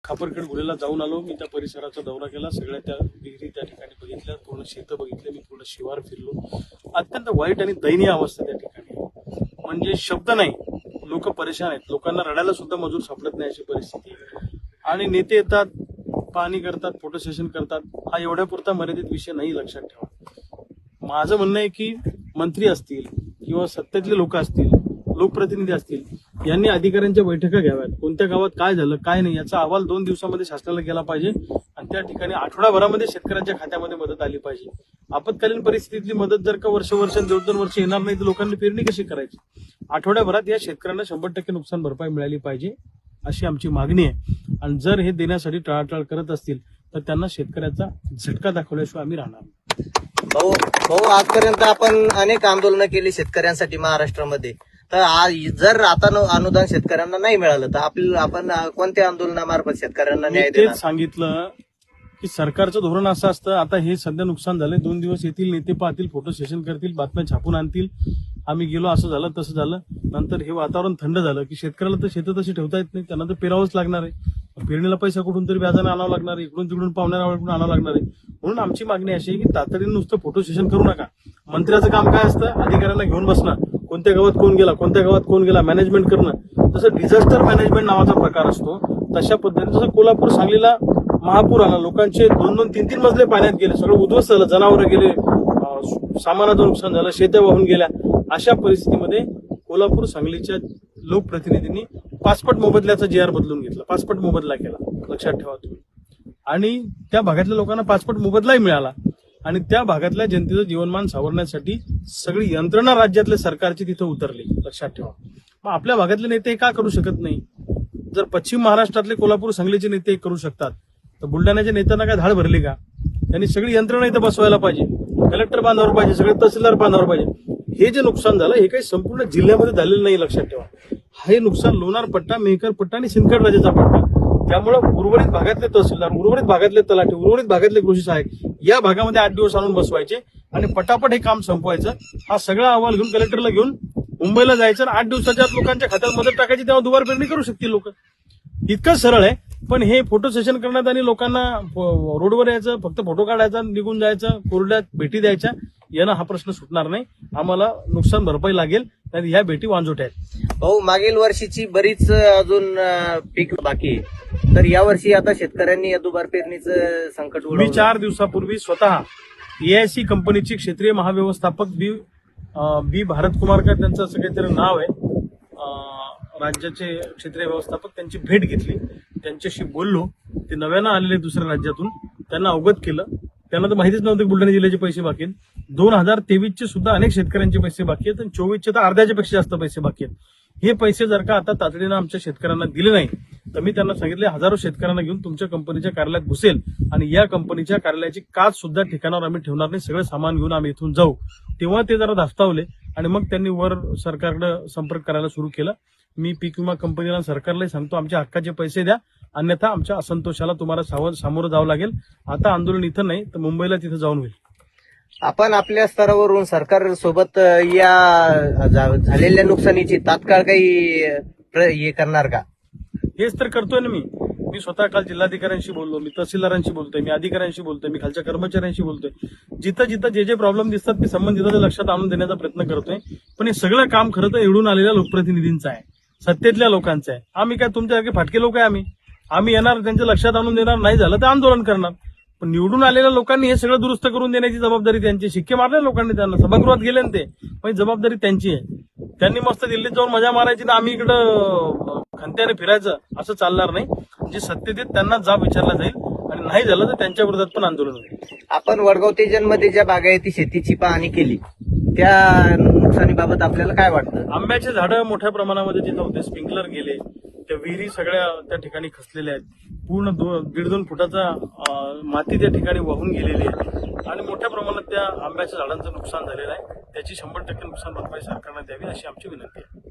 खापरखेड गुन्हेला जाऊन आलो. मी त्या परिसराचा दौरा केला, सगळ्या त्या विहिरी त्या ठिकाणी बघितल्या, पूर्ण शेतं बघितले, मी पूर्ण शिवार फिरलो. अत्यंत वाईट आणि दयनीय अवस्था त्या ठिकाणी, म्हणजे शब्द नाही. लोक परेशान आहेत, लोकांना रडायला सुद्धा मजूर सापडत नाही अशी परिस्थिती. आणि नेते येतात, पाहणी करतात, फोटो सेशन करतात. हा एवढ्या पुरता मर्यादित विषय नाही, लक्षात ठेवा. माझं म्हणणं आहे की मंत्री असतील किंवा सत्तेतले लोक असतील, लोकप्रतिनिधी असतील, यांनी अधिकाऱ्यांच्या बैठका घ्याव्यात. कोणत्या गावात काय झालं काय नाही याचा अहवाल 2 दिवसामध्ये शासनाला गेला पाहिजे आणि त्या ठिकाणी आठवडाभरामध्ये शेतकऱ्यांच्या खात्यामध्ये मदत आली पाहिजे. आपत्कालीन परिस्थितीतली मदत जर का वर्ष 2-2 वर्ष येणार नाही तर लोकांनी पेरणी कशी करायची? आठवड्याभरात या शेतकऱ्यांना 100% नुकसान भरपाई मिळाली पाहिजे अशी आमची मागणी आहे. आणि जर हे देण्यासाठी टाळाटाळ करत असतील तर त्यांना शेतकऱ्याचा झटका दाखवल्याशिवाय आम्ही राहणार नाही. भाऊ आजपर्यंत आपण अनेक आंदोलनं केली शेतकऱ्यांसाठी महाराष्ट्रामध्ये. तर जर आता अनुदान शेतकऱ्यांना नाही मिळालं तर आपण कोणत्या आंदोलनामार्फत शेतकऱ्यांना न्याय देणार? तेच सांगितलं की सरकारचं धोरण असं असतं. आता हे सध्या नुकसान झालंय, 2 दिवस येतील, नेते पाहतील, फोटो सेशन करतील, बातम्या छापून आणतील, आम्ही गेलो, असं झालं तसं झालं. नंतर हे वातावरण थंड झालं की शेतकऱ्याला तर शेतं तशी ठेवता येत नाही, त्यांना तर पेरावंच लागणार आहे. पेरणीला पैसा कुठून तरी व्याजाने आणावा लागणार आहे, इकडून तिकडून पाहुण्याकडून आणावं लागणार आहे. म्हणून आमची मागणी अशी आहे की तातडीने नुसतं फोटो सेशन करू नका. मंत्र्याचं काम काय असतं? अधिकाऱ्यांना घेऊन बसणं, कोणत्या गावात कोण गेला, कोणत्या गावात कोण गेला, मॅनेजमेंट करणं. तसं डिझास्टर मॅनेजमेंट नावाचा प्रकार असतो. तशा पद्धतीने जसं कोल्हापूर सांगलीला महापूर आला, लोकांचे 2-3 मजले पाण्यात गेले, सगळं उद्ध्वस्त झालं, जनावरं गेले, सामानाचं नुकसान झालं, शेत्या वाहून गेल्या. अशा परिस्थितीमध्ये कोल्हापूर सांगलीच्या लोकप्रतिनिधींनी पासपोर्ट मोबदल्याचा GR बदलून घेतला, पासपोर्ट मोबदला केला, लक्षात ठेवा तुम्ही. आणि त्या भागातल्या लोकांना पासपोर्ट मोबदलाही मिळाला. आणि त्या भागातल्या जनतेचं जीवनमान सावरण्यासाठी सगळी यंत्रणा राज्यातल्या सरकारची तिथं उतरली, लक्षात ठेवा. मग आपल्या भागातले नेते का करू शकत नाही? जर पश्चिम महाराष्ट्रातले कोल्हापूर सांगलीचे नेते करू शकतात तर बुलढाण्याच्या नेत्यांना काय धाड भरली का? त्यांनी सगळी यंत्रणा इथं बसवायला पाहिजे, कलेक्टर बांधावर पाहिजे, सगळे तहसीलदार बांधावर पाहिजे. हे जे नुकसान झालं हे काही संपूर्ण जिल्ह्यामध्ये झालेलं नाही, लक्षात ठेवा. हे नुकसान लोणार पट्टा, मेहकर पट्टा आणि सिंदखेड राजाचा पट्टा. त्यामुळे उर्वरित भागातले तहसीलदार, उर्वरित भागातले तलाठी, उर्वरित भागातले कृषी सहाय्यक या भागामध्ये 8 दिवस आणून बसवायचे आणि पटापट हे काम संपवायचं. हा सगळा अहवाल घेऊन कलेक्टरला घेऊन मुंबईला जायचं आणि 8 दिवसाच्या आत लोकांच्या खात्यात मदत टाकायची, तेव्हा दुबार पेरणी करू शकतील लोक. इतकं सरळ आहे. पण हे फोटो सेशन करण्यात आणि लोकांना रोडवर यायचं, फक्त फोटो काढायचा, निघून जायचं, कोरड्यात भेटी द्यायच्या, यानं हा प्रश्न सुटणार नाही. आम्हाला नुकसान भरपाई लागेल, नाही ह्या भेटी वांजोट आहेत. भाऊ, मागील वर्षीची बरीच अजून पीक बाकी आहे, तर यावर्षी आता शेतकऱ्यांनी या दुबार पेरणीचं संकट मी 4 दिवसापूर्वी स्वतः AIC कंपनीची क्षेत्रीय महाव्यवस्थापक बी भारत कुमार का त्यांचं असं काहीतरी नाव आहे, राज्याचे क्षेत्रीय व्यवस्थापक, त्यांची भेट घेतली, त्यांच्याशी बोललो. ते नव्यानं आलेले दुसऱ्या राज्यातून, त्यांना अवगत केलं. त्यांना तर माहितीच नव्हतं की बुलढाणा जिल्ह्याचे पैसे बाकी आहेत. 2023चे सुद्धा अनेक शेतकऱ्यांचे पैसे बाकी आहेत आणि 24चे तर अर्ध्याच्या पेक्षा जास्त पैसे बाकी आहेत. हे पैसे जर का आता तातडीनं आमच्या शेतकऱ्यांना दिले नाही तर मी त्यांना सांगितले, हजारो शेतकऱ्यांना घेऊन तुमच्या कंपनीच्या कार्यालयात घुसेल आणि या कंपनीच्या कार्यालयाची काच सुद्धा ठिकाणावर आम्ही ठेवणार नाही, सगळं सामान घेऊन आम्ही इथून जाऊ. तेव्हा ते जरा धास्तावले आणि मग त्यांनी वर सरकारकडे संपर्क करायला सुरू केला. मी पीक विमा कंपनीला, सरकारलाही सांगतो, आमच्या हक्काचे पैसे द्या, अन्यथा आमच्या असंतोषाला तुम्हाला सामोरं जावं लागेल. आता आंदोलन इथं नाही तर मुंबईला तिथं जाऊन होईल. आपण आपल्या स्तरावरून सरकार सोबत या झालेल्या नुकसानीची तात्काळ काही हे करणार का? हेच तर करतोय ना मी स्वतः काल जिल्हाधिकाऱ्यांशी बोललो, मी तहसीलदारांशी बोलतोय, मी अधिकाऱ्यांशी बोलतोय, मी खालच्या कर्मचाऱ्यांशी बोलतोय. जिथं जिथं जे प्रॉब्लेम दिसतात मी संबंधितांच्या लक्षात आणून देण्याचा प्रयत्न करतोय. पण हे सगळं काम खरं तर निवडून आलेल्या लोकप्रतिनिधींचं आहे, सत्तेतल्या लोकांचं आहे. आम्ही काय तुमच्यासारखे फाटके लोक आहे? आम्ही येणार, त्यांच्या लक्षात आणून देणार, नाही झालं तर आंदोलन करणार. पण निवडून आलेल्या लोकांनी हे सगळं दुरुस्त करून देण्याची जबाबदारी त्यांची. शिक्के मारले लोकांनी त्यांना, सभागृहात गेले ना ते, पण जबाबदारी त्यांची आहे. त्यांनी मस्त दिल्लीत जाऊन मजा मारायची ना आम्ही इकडं खंत्याने फिरायचं, असं चालणार नाही. जे सत्तेत आहेत त्यांना जाब विचारला जाईल आणि नाही झालं तर त्यांच्या विरोधात पण आंदोलन होईल. आपण वडगाव तेजनमध्ये ज्या बागायती शेतीची पाहणी केली त्या नुकसानीबाबत आपल्याला काय वाटतं? आंब्याचे झाडं मोठ्या प्रमाणामध्ये तिथं होते, स्प्रिंकलर गेले, त्या विहिरी सगळ्या त्या ठिकाणी खचलेल्या आहेत, पूर्ण 1.5-2 फुटाचा माती त्या ठिकाणी वाहून गेलेली आहे आणि मोठ्या प्रमाणात त्या आंब्याच्या झाडांचं नुकसान झालेलं आहे. त्याची 100% नुकसान भरपाई सरकारने द्यावी अशी आमची विनंती आहे.